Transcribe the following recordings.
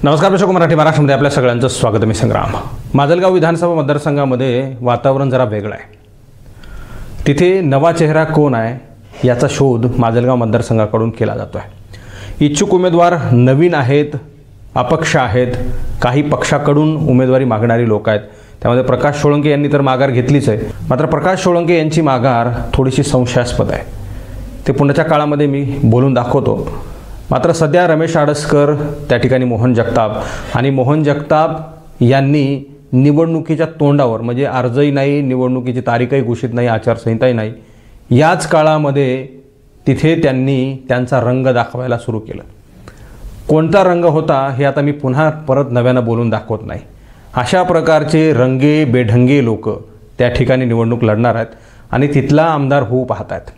नमस्कार दर्शक, मराठी महाराष्ट्रामध्ये आपल्या सगळ्यांचं स्वागत आहे. मी संग्राम. माजलगाव विधानसभा मतदारसंघामध्ये वातावरण जरा वेगळं आहे. तिथे नवा चेहरा कोण आहे याचा शोध माजलगाव मतदारसंघाकडून केला जातो आहे. इच्छुक उमेदवार नवीन आहेत, अपक्ष आहेत, काही पक्षाकडून उमेदवारी मागणारी लोक आहेत. त्यामध्ये प्रकाश सोळंके यांनी तर माघार घेतलीच आहे. मात्र प्रकाश सोळंके यांची माघार थोडीशी संशयास्पद आहे. ते पुण्याच्या काळामध्ये मी बोलून दाखवतो. मात्र सध्या रमेश आडसकर, त्या ठिकाणी मोहन जगताप यांनी निवडणुकीच्या तोंडावर, म्हणजे अर्जही नाही, निवडणुकीची तारीखही घोषित नाही, आचारसंहिताही नाही, याच काळामध्ये तिथे त्यांनी त्यांचा रंग दाखवायला सुरू केलं. कोणता रंग होता हे आता मी परत नव्यानं बोलून दाखवत नाही. अशा प्रकारचे रंगे बेढंगे लोक त्या ठिकाणी निवडणूक लढणार आहेत आणि तिथला आमदार होऊ पाहत आहेत.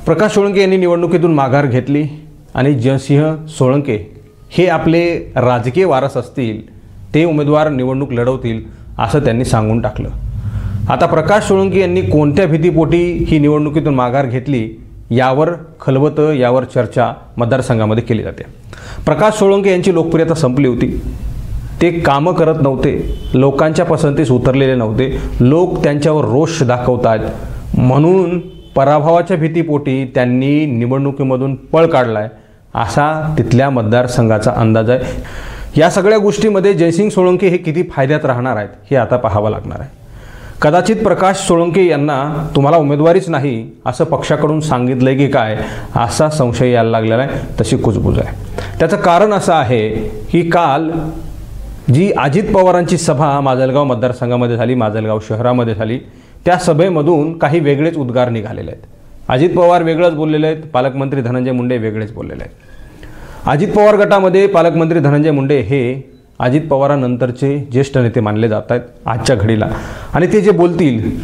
प्रकाश सोळंके यांनी निवडणुकीतून माघार घेतली आणि जयसिंह सोळंके हे आपले राजकीय वारस असतील, ते उमेदवार निवडणूक लढवतील असं त्यांनी सांगून टाकलं. आता प्रकाश सोळंके यांनी कोणत्या भीतीपोटी ही निवडणुकीतून माघार घेतली यावर खलबतं, यावर चर्चा मतदारसंघामध्ये केली जाते. प्रकाश सोळंके यांची लोकप्रियता संपली होती. ते कामं करत नव्हते, लोकांच्या पसंतीस उतरलेले नव्हते, लोक त्यांच्यावर रोष दाखवतात म्हणून पराभवाच्या भीतीपोटी त्यांनी निवडणुकीमधून पळ काढलाय असा तिथल्या मतदारसंघाचा अंदाज आहे. या सगळ्या गोष्टीमध्ये जयसिंह सोळंके हे किती फायद्यात राहणार आहेत हे आता पाहावं लागणार आहे. कदाचित प्रकाश सोळंके यांना तुम्हाला उमेदवारीच नाही असं पक्षाकडून सांगितलंय की काय असा संशय यायला लागलेला आहे. तशी कुजबूज आहे. त्याचं कारण असं आहे की काल जी अजित पवारांची सभा माजलगाव मतदारसंघामध्ये झाली, माजलगाव शहरामध्ये झाली, त्या सभेमधून काही वेगळेच उद्गार निघालेले आहेत. अजित पवार वेगळंच बोललेले आहेत, पालकमंत्री धनंजय मुंडे वेगळेच बोललेले आहेत. अजित पवार गटामध्ये पालकमंत्री धनंजय मुंडे हे अजित पवारांनंतरचे ज्येष्ठ नेते मानले जात आहेत आजच्या घडीला, आणि ते जे बोलतील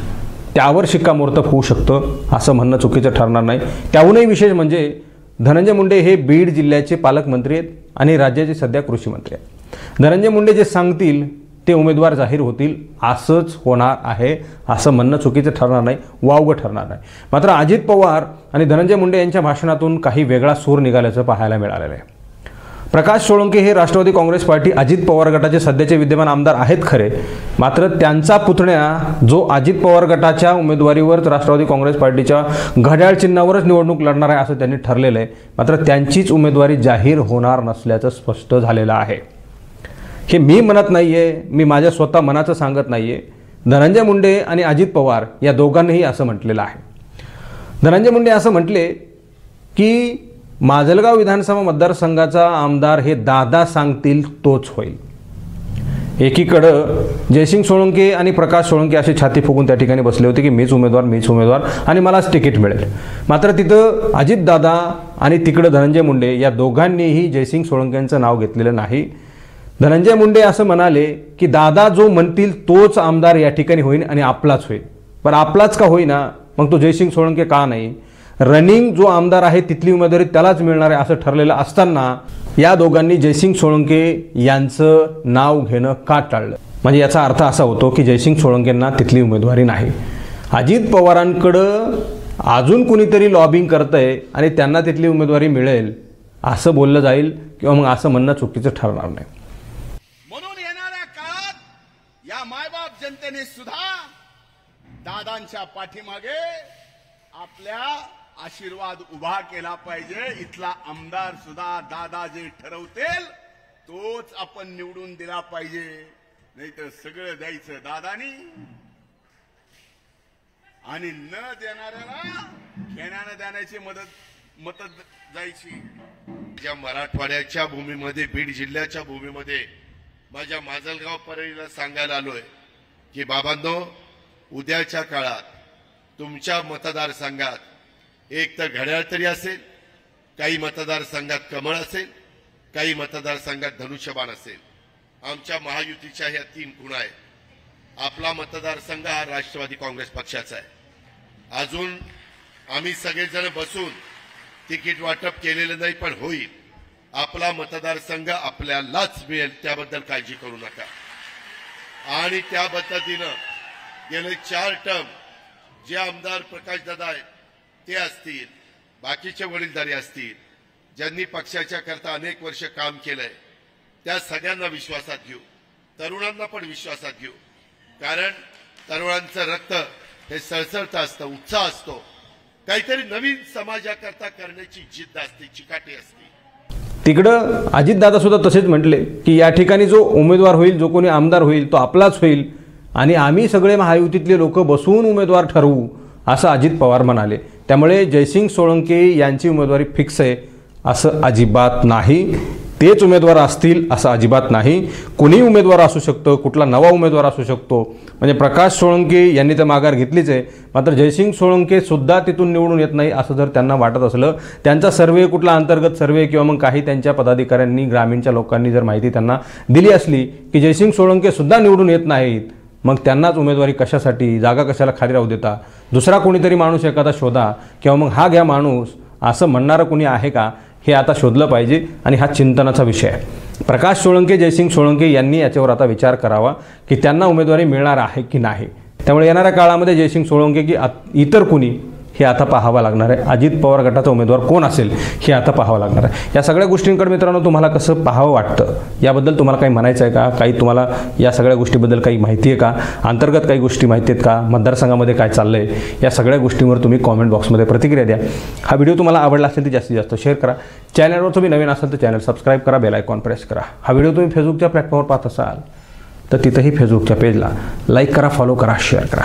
त्यावर शिक्कामोर्तब होऊ शकतं असं म्हणणं चुकीचं ठरणार नाही. त्याहूनही विशेष म्हणजे धनंजय मुंडे हे बीड जिल्ह्याचे पालकमंत्री आहेत आणि राज्याचे सध्या कृषी मंत्री आहेत. धनंजय मुंडे जे सांगतील ते उमेदवार जाहीर होतील असंच होणार आहे असं म्हणणं चुकीचं ठरणार नाही, वावगं ठरणार नाही. मात्र अजित पवार आणि धनंजय मुंडे यांच्या भाषणातून काही वेगळा सूर निघाल्याचं पाहायला मिळालेलं आहे. प्रकाश सोळंके हे राष्ट्रवादी काँग्रेस पार्टी अजित पवार गटाचे सध्याचे विद्यमान आमदार आहेत खरे, मात्र त्यांचा पुतण्या जो अजित पवार गटाच्या उमेदवारीवर राष्ट्रवादी काँग्रेस पार्टीच्या घड्याळ चिन्हावरच निवडणूक लढणार आहे असं त्यांनी ठरलेलं आहे. मात्र त्यांचीच उमेदवारी जाहीर होणार नसल्याचं स्पष्ट झालेलं आहे. हे मी म्हणत नाही आहे, मी माझ्या स्वतः मनाचं सांगत नाही आहे. धनंजय मुंडे आणि अजित पवार या दोघांनीही असं म्हटलेलं आहे. धनंजय मुंडे असं म्हटले की माजलगाव विधानसभा मतदारसंघाचा आमदार हे दादा सांगतील तोच होईल. एकीकडं जयसिंह सोळंके आणि प्रकाश सोळंके असे छाती फुगून त्या ठिकाणी बसले होते की मीच उमेदवार आणि मलाच तिकीट मिळेल. मात्र तिथं अजितदादा आणि तिकडं धनंजय मुंडे या दोघांनीही जयसिंह सोळंकेंचं नाव घेतलेलं नाही. धनंजय मुंडे असं म्हणाले की दादा जो म्हणतील तोच आमदार या ठिकाणी होईल आणि आपलाच होईल. पण आपलाच का होईना, मग तो जयसिंह सोळंके का नाही? रनिंग जो आमदार आहे तिथली उमेदवारी त्यालाच मिळणार आहे असं ठरलेलं असताना या दोघांनी जयसिंह सोळंके यांचं नाव घेणं का टाळलं? म्हणजे याचा अर्थ असा होतो की जयसिंह सोळंकेंना तिथली उमेदवारी नाही. अजित पवारांकडं अजून कुणीतरी लॉबिंग करतंय आणि त्यांना तिथली उमेदवारी मिळेल असं बोललं जाईल किंवा मग असं म्हणणं चुकीचं ठरणार नाही. म्हणून येणाऱ्या काळात या मायबाप जनतेने सुद्धा दादांच्या पाठीमागे आपल्या आशीर्वाद उभा केला पाहिजे. इथला आमदार सुद्धा दादा जे ठरवतील तोच आपण निवडून दिला पाहिजे, नाहीतर सगळं द्यायचं दादानी आणि न देणाऱ्याला घेण्यानं देण्याची मत जायची. ज्या मराठवाड्याच्या भूमीमध्ये, बीड जिल्ह्याच्या भूमीमध्ये माझ्या माजलगाव परळीला सांगायला आलोय की बाबांनो, उद्याच्या काळात तुमच्या मतदारसंघात एक तर घड्याळ तरी असेल, काही मतदारसंघात कमळ असेल, काही मतदारसंघात धनुष्यबाण असेल. आमच्या महायुतीच्या ह्या 3 खुणा आहेत. आपला मतदारसंघ हा राष्ट्रवादी काँग्रेस पक्षाचा आहे. अजून आम्ही सगळेजण बसून तिकीट वाटप केलेलं नाही, पण होईल. आपला मतदारसंघ आपल्यालाच मिळेल, त्याबद्दल काळजी करू नका. आणि त्या पद्धतीनं गेले 4 टर्म जे आमदार प्रकाशदादा आहेत ते असतील, बाकीचे वडीलधारी असतील, ज्यांनी पक्षाच्या करता अनेक वर्ष काम केलंय, त्या सगळ्यांना विश्वासात घेऊ, तरुणांना पण विश्वासात घेऊ, कारण तरुणांचं रक्त हे सळसळतं असतं, उत्साह असतो, काहीतरी नवीन समाजाकरता करण्याची जिद्द असते, चिकाटी असते. तिकडं अजितदादा सुद्धा तसेच म्हटले की या ठिकाणी जो उमेदवार होईल, जो कोणी आमदार होईल तो आपलाच होईल आणि आम्ही सगळे महायुतीतले लोक बसून उमेदवार ठरवू, असं अजित पवार म्हणाले. त्यामुळे जयसिंग सोळंके यांची उमेदवारी फिक्स आहे असं अजिबात नाही. तेच उमेदवार असतील असं अजिबात नाही. कोणी उमेदवार असू शकतं, कुठला नवा उमेदवार असू शकतो. म्हणजे प्रकाश सोळंके यांनी तर माघार घेतलीच आहे, मात्र जयसिंग सोळंके सुद्धा तिथून निवडून येत नाही असं जर त्यांना वाटत असलं, त्यांचा सर्वे कुठला अंतर्गत सर्वे किंवा मग काही त्यांच्या पदाधिकाऱ्यांनी ग्रामीणच्या लोकांनी जर माहिती त्यांना दिली असली की जयसिंग सोळंके सुद्धा निवडून येत नाहीत, मग त्यांनाच उमेदवारी कशासाठी, जागा कशाला खाली राहू देता, दुसरा कोणीतरी माणूस एखादा शोधा किंवा मग हा घ्या माणूस, असं म्हणणारं कोणी आहे का हे आता शोधलं पाहिजे आणि हा चिंतनाचा विषय आहे. प्रकाश सोळंके, जयसिंग सोळंके यांनी याच्यावर आता विचार करावा की त्यांना उमेदवारी मिळणार आहे की नाही. त्यामुळे येणाऱ्या काळामध्ये जयसिंग सोळंके की इतर कुणी हे आता पाहावं लागणार आहे. अजित पवार गटाचा उमेदवार कोण असेल हे आता पाहावं लागणार आहे. या सगळ्या गोष्टींकडे मित्रांनो तुम्हाला कसं पाहावं वाटतं, याबद्दल तुम्हाला काही म्हणायचं आहे का? काही तुम्हाला या सगळ्या गोष्टीबद्दल काही माहिती आहे का? अंतर्गत काही गोष्टी माहिती आहेत का? मतदारसंघामध्ये काय चाललं आहे, या सगळ्या गोष्टींवर तुम्ही कॉमेंट बॉक्समध्ये प्रतिक्रिया द्या. हा व्हिडिओ तुम्हाला आवडला असेल तर जास्तीत जास्त शेअर करा. चॅनलवर तुम्ही नवीन असाल तर चॅनल सबस्क्राईब करा, बेल आयकॉन प्रेस करा. हा व्हिडिओ तुम्ही फेसबुकच्या प्लॅटफॉर्मवर पाहत असाल तर तिथंही फेसबुकच्या पेजला लाईक करा, फॉलो करा, शेअर करा.